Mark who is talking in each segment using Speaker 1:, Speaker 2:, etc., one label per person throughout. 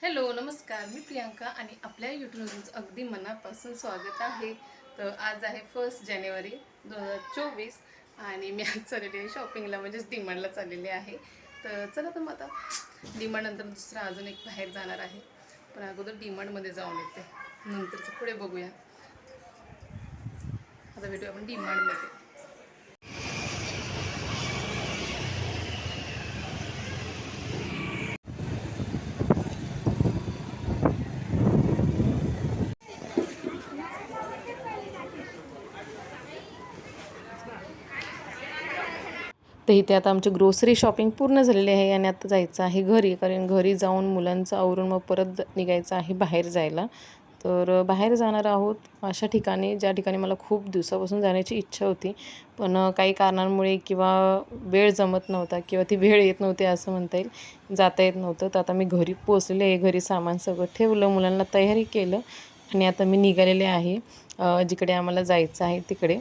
Speaker 1: Hello नमस्कार, मी प्रियांका आणि आपल्या यूट्यूबवरून अगदी मनापासून स्वागत आहे. तर आज आहे 1 जानेवारी 2024 आणि मी आज चाललेली आहे शॉपिंगला, म्हणजेच डीमार्टला चाललेली आहे. तर चला, तर मग आता डीमार्टनंतर दुसरा अजून एक बाहेर जाणार आहे, पण अगोदर डीमार्टमध्ये जाऊन येते, नंतरचं पुढे बघूया. आता भेटूया आपण डीमार्टमध्ये. तर इथे आता आमची ग्रोसरी शॉपिंग पूर्ण झालेली आहे आणि आता जायचं आहे घरी, कारण घरी जाऊन मुलांचं आवरून मग परत निघायचं आहे बाहेर जायला. तर बाहेर जाणार आहोत अशा ठिकाणी ज्या ठिकाणी मला खूप दिवसापासून जाण्याची इच्छा होती, पण काही कारणांमुळे किंवा वेळ जमत नव्हता किंवा ती वेळ येत नव्हती असं म्हणता येईल, जाता येत नव्हतं. तर आता मी घरी पोचलेले आहे, घरी सामान सगळं ठेवलं, मुलांना तयारी केलं आणि आता मी निघालेले आहे जिकडे आम्हाला जायचं आहे तिकडे.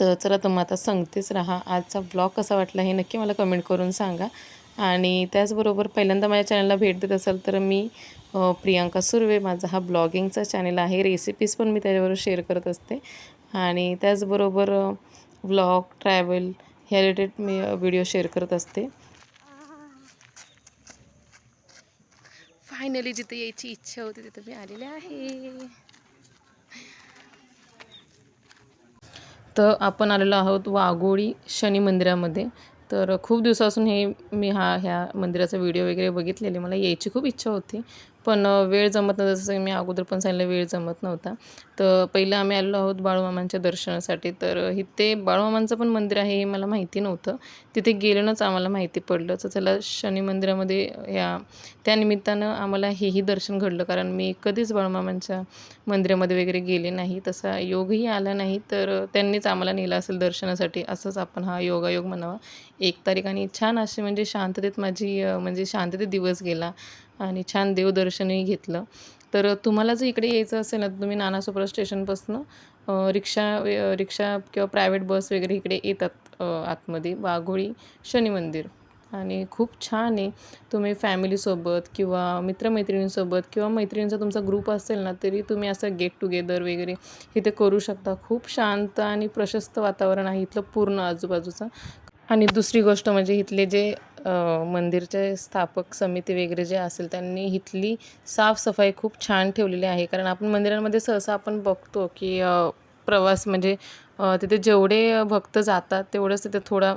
Speaker 1: तर चला, तर मग आता सांगतेच राहा. आजचा ब्लॉग कसा वाटला हे नक्की मला कमेंट करून सांगा. आणि त्याचबरोबर पहिल्यांदा माझ्या चॅनलला भेट देत असाल तर मी प्रियांका सुर्वे, माझा हा ब्लॉगिंगचा चॅनल आहे. रेसिपीज पण मी त्याच्यावर शेअर करत असते आणि त्याचबरोबर व्लॉग, ट्रॅव्हल ह्या रिलेटेड मी व्हिडिओ शेअर करत असते. फायनली जिथे यायची इच्छा होती तिथे मी आलेले आहे. तर आपण आलेलो आहोत वाघोळी शनी मंदिरामध्ये. तर खूप दिवसापासून मी ह्या मंदिराचा व्हिडिओ वगैरे बघितलेले. मला यायची खूप इच्छा होती, पण वेळ जमत नव्हता. जसं मी अगोदर पण सांगितलं, वेळ जमत नव्हता. तर पहिलं आम्ही आलेलो आहोत बाळूमामांच्या दर्शनासाठी. तर इथे बाळूमामांचं पण मंदिर आहे हे मला माहिती नव्हतं. तिथे गेल्यानंच आम्हाला माहिती पडलं. तर चला, शनी मंदिरामध्ये त्यानिमित्तानं आम्हाला हेही दर्शन घडलं, कारण मी कधीच बाळूमामांच्या मंदिरामध्ये वगैरे गेले नाही. तसा योगही आला नाही, तर त्यांनीच आम्हाला नेलं असेल दर्शनासाठी, असंच आपण हा योगायोग म्हणावा. 1 तारीख आणि छान अशी म्हणजे शांततेत माझी म्हणजे शांततेत दिवस गेला आणि छान देवदर्शनही घेतलं. तर तुम्हाला जर इकडे यायचं असेल ना, तर तुम्ही नानासोपारा स्टेशनपासून रिक्षा किंवा प्रायव्हेट बस वगैरे इकडे येतात आतमध्ये वाघोळी शनी मंदिर. आणि खूप छान आहे. तुम्ही फॅमिलीसोबत किंवा मित्रमैत्रिणींसोबत किंवा मैत्रिणींचा तुमचा ग्रुप असेल ना, तरी तुम्ही असं गेट टुगेदर वगैरे इथे करू शकता. खूप शांत आणि प्रशस्त वातावरण आहे इथलं पूर्ण आजूबाजूचं. आणि दुसरी गोष्ट म्हणजे इथले जे मंदिरचे स्थापक समिती वगैरे जे असेल, त्यांनी इथली साफसफाई खूप छान ठेवलेली आहे. कारण आपण मंदिरांमध्ये सहसा आपण बघतो की प्रवास म्हणजे तिथे जेवढे भक्त जातात तेवढंच तिथे थोडा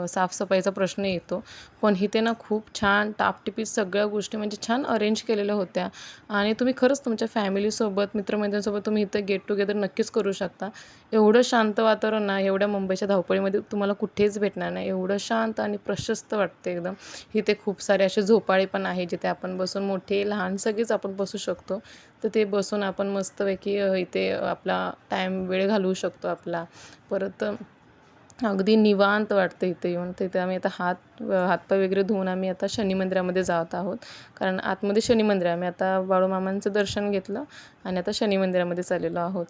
Speaker 1: साफसफाईचा प्रश्न येतो. पण इथे ना खूप छान टापटिपीत सगळ्या गोष्टी म्हणजे छान अरेंज केलेल्या होत्या आणि तुम्ही खरंच तुमच्या फॅमिलीसोबत, मित्रमैत्रिणींसोबत तुम्ही इथं गेट टुगेदर नक्कीच करू शकता. एवढं शांत वातावरण ना, एवढ्या मुंबईच्या धावपळीमध्ये तुम्हाला कुठेच भेटणार नाही. एवढं शांत आणि प्रशस्त वाटते एकदम. इथे खूप सारे असे झोपाळे पण आहे, जिथे आपण बसून मोठे, लहान सगळेच आपण बसू शकतो. तर ते बसून आपण मस्तपैकी इथे आपला वेळ घालवू शकतो आपला. परत अगदी निवांत वाटतं इथे येऊन. तिथे आम्ही आता हातपाय वगैरे धुवून आम्ही आता शनी मंदिरामध्ये जात आहोत. कारण आतमध्ये शनी मंदिर आहे. आम्ही आता बाळूमामांचं दर्शन घेतलं आणि आता शनी मंदिरामध्ये चाललेलो आहोत.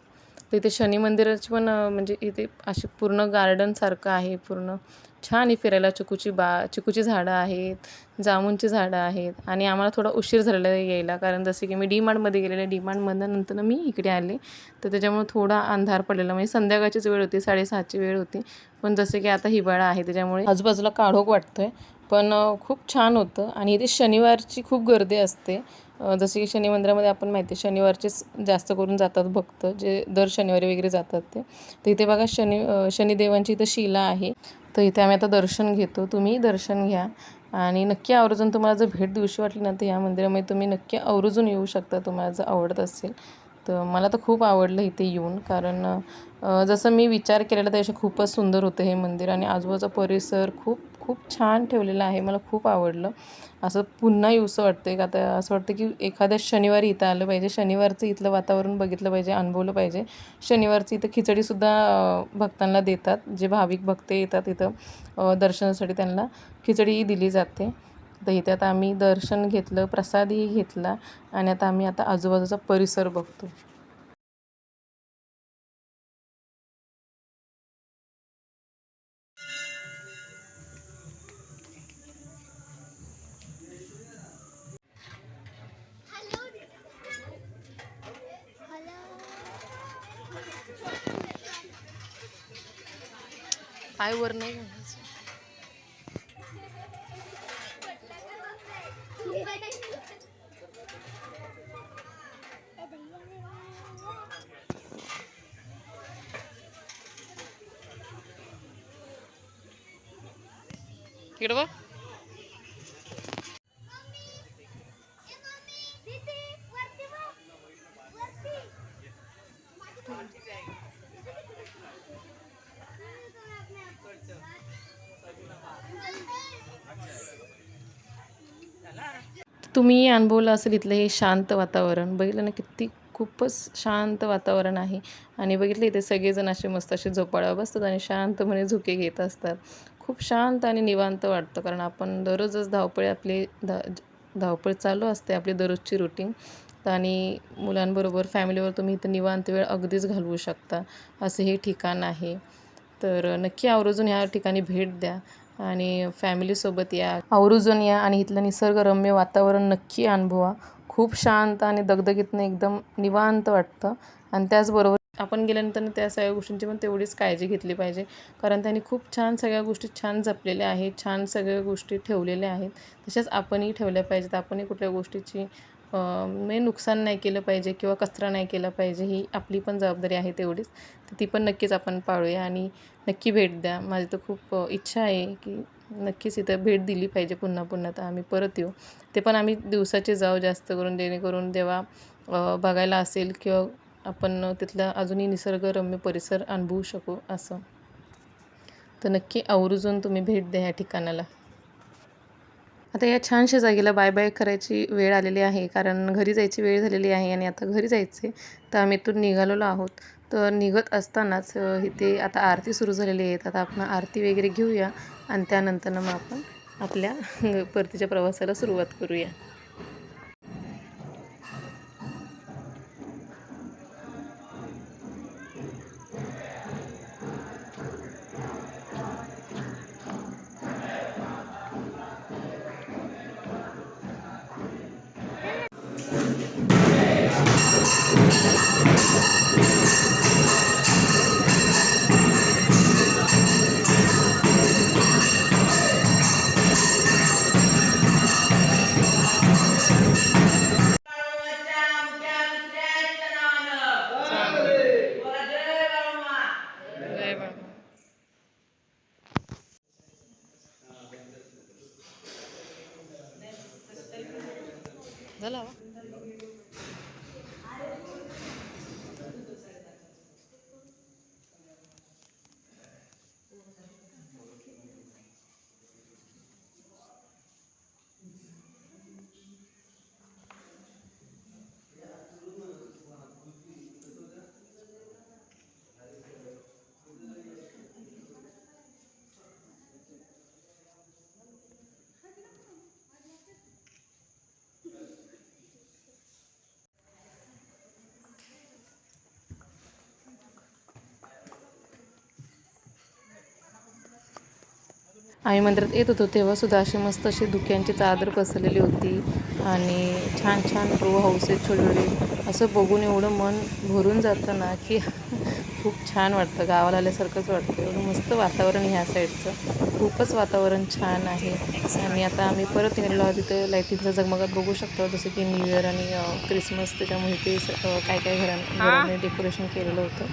Speaker 1: तर इथे शनी मंदिराची पण म्हणजे इथे अशी पूर्ण गार्डनसारखं आहे पूर्ण. छान आहे फिरायला. चिकूची झाडं आहेत, जामुनची झाडं आहेत आणि आम्हाला थोडा उशीर झालेला यायला, कारण जसे की मी डीमार्टमध्ये गेलेले. डीमार्टमधनं नंतर मी इकडे आले. तर त्याच्यामुळे थोडा अंधार पडलेला, म्हणजे संध्याकाळचीच वेळ होती, 6:30ची वेळ होती. पण जसे की आता हिवाळा आहे त्याच्यामुळे आजूबाजूला काळोख वाटतोय. पण खूप छान होतं आणि इथे शनिवारची खूप गर्दी असते. जसे की शनी मंदिरामध्ये आपण माहिती आहे शनिवारचेच जास्त करून जातात भक्त, जे दर शनिवारी वगैरे जातात ते. तर इथे बघा शनिदेवांची इथं शिला आहे. तर इथे आम्ही आता दर्शन घेतो. तुम्ही दर्शन घ्या आणि नक्की आवर्जून तुम्हाला जर भेट दिवशी वाटली ना, तर या मंदिरामध्ये तुम्ही नक्की आवर्जून येऊ शकता, तुम्हाला जर आवडत असेल. तर मला तर खूप आवडलं इथे येऊन, कारण जसं मी विचार केलेला त्यापेक्षा खूपच सुंदर होतं हे मंदिर आणि आजूबाजूचा परिसर खूप खूप छान ठेवलेला आहे. मला खूप आवडलं. असं पुन्हा येऊसं वाटतं, का आता असं वाटतं की एखाद्या शनिवारी इथं आलं पाहिजे, शनिवारचं इथलं वातावरण बघितलं पाहिजे, अनुभवलं पाहिजे. शनिवारची इथं खिचडीसुद्धा भक्तांना देतात. जे भाविक भक्त येतात इथं दर्शनासाठी, त्यांना खिचडीही दिली जाते. तर इथे आता आम्ही दर्शन घेतलं, प्रसादही घेतला आणि आता आम्ही आजूबाजूचा परिसर बघतो. पाय वर नाही घालायचं. इकडं बघ. तुम्ही अनुभवलं असेल इथलं हे शांत वातावरण. बघितलं ना किती खूपच शांत वातावरण आहे. आणि बघितलं इथे सगळेजण असे मस्त असे झोपाळ्यावर बसतात आणि शांतपणे झोके घेत असतात. खूप शांत आणि निवांत वाटतं, कारण आपण दररोजच धावपळ चालू असते आपली दररोजची रुटीन. आणि मुलांबरोबर फॅमिलीवर तुम्ही इथं निवांत वेळ अगदीच घालवू शकता, असं हे ठिकाण आहे. तर नक्की आवर्जून ह्या ठिकाणी भेट द्या आणि फॅमिलीसोबत या, आवर्जून या आणि इथलं निसर्गरम्य वातावरण नक्की अनुभवा. खूप शांत आणि दगदगीत एकदम निवांत वाटतं. आणि त्याचबरोबर आपण गेल्यानंतर त्या सगळ्या गोष्टींची पण तेवढीच काळजी घेतली पाहिजे, कारण त्यांनी खूप छान सगळ्या गोष्टी छान जपलेल्या आहेत, छान सगळ्या गोष्टी ठेवलेल्या आहेत. तशाच आपणही ठेवल्या पाहिजेत. आपणही कुठल्या गोष्टीची नुकसान नाही केलं पाहिजे किंवा कचरा नाही केला पाहिजे. ही आपली पण जबाबदारी आहे तेवढीच. तर ती पण नक्कीच आपण पाळूया आणि नक्की भेट द्या. माझी तर खूप इच्छा आहे की नक्कीच इथं भेट दिली पाहिजे पुन्हा पुन्हा, तर आम्ही परत येऊ. ते पण आम्ही दिवसाचे जाऊ जास्त करून, जेणेकरून तेव्हा बघायला असेल किंवा आपण तिथला अजूनही निसर्गरम्य परिसर अनुभवू शकू असं. तर नक्की आवर्जून तुम्ही भेट द्या या ठिकाणाला. आता या छानशा जागेला बाय बाय करायची वेळ आलेली आहे, कारण घरी जायची वेळ झालेली आहे आणि आता घरी जायचे. तर आम्ही इथून निघालेलो आहोत. तर निघत असतानाच इथे आता आरती सुरू झालेली आहे. आता आपण आरती वगैरे घेऊया आणि त्यानंतर मग आपण आपल्या परतीच्या प्रवासाला सुरुवात करूया. झाला आम्ही मंदिरात येत होतो तेव्हासुद्धा अशी मस्त अशी धुक्यांची चादर पसरलेली होती आणि छान छान रो हाऊस आहेत छोटे छोटे. असं बघून एवढं मन भरून जातं ना की खूप छान वाटतं, गावाला आल्यासारखंच वाटतं. एवढं मस्त वातावरण ह्या साईडचं, खूपच वातावरण छान आहे. आणि आता आम्ही परत निघालेलो आहोत. तिथं लाईटिंगचा झगमगाट बघू शकतो, जसं की न्यू इयर आणि क्रिसमस. त्याच्यामुळे ते काय काय घरांनी डेकोरेशन केलेलं होतं.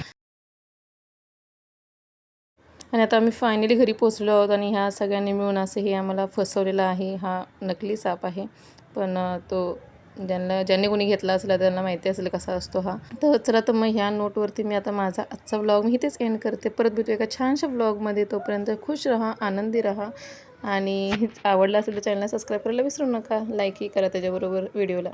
Speaker 1: आणि आता आम्ही फायनली घरी पोचलो आहोत आणि ह्या सगळ्यांनी मिळून असं हे आम्हाला फसवलेलं आहे. हा नकली साप आहे, पण तो ज्यांनी कोणी घेतला असेल त्यांना माहिती असेल कसा असतो हा. तर चला, तर मग ह्या नोटवरती मी आता माझा आजचा व्लॉग मी इथेच एंड करते. परत भेटू एका छानशा व्लॉगमध्ये. तोपर्यंत खुश राहा, आनंदी राहा आणि आवडला असेल तर चॅनलला सबस्क्राईब करायला विसरू नका. लाईकही करा त्याच्याबरोबर व्हिडिओला.